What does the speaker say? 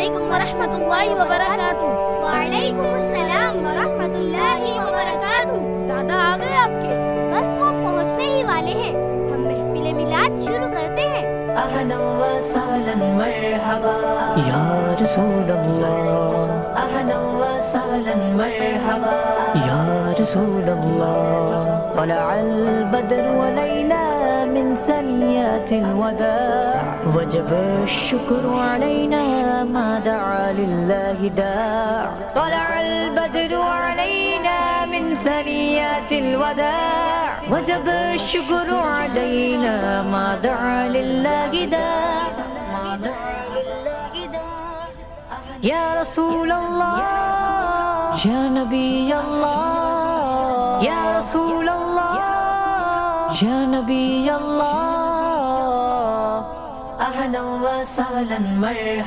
अस्सलामुअलैकुम वरहमतुल्लाहि वबरकातुहू। वालेकुमुस्सलाम वरहमतुल्लाहि वबरकातुहू। दादा आ गए आपके? बस वो पहुंचने ही वाले हैं। हम महफिल मिलाद शुरू करते हैं। अहलन व सहलन मरहबा या रसूल अल्लाह, अहलन व सहलन मरहबा या रसूल अल्लाह। तलअल बद्रु अलैना मिन सनियातिल वदा, वजब शुक्र अलैना मा दआ लिल्लाहि दा। तलअल बद्रु अलैना मिन सनियातिल वदा, वजब शुक्र अलैना मा दआ लिल्लाहि दा। या रसूल अल्लाह, या नबी अल्लाह, या रसूल अल्लाह, या नबी अल्लाह। अहलन व सहलन मरहबा।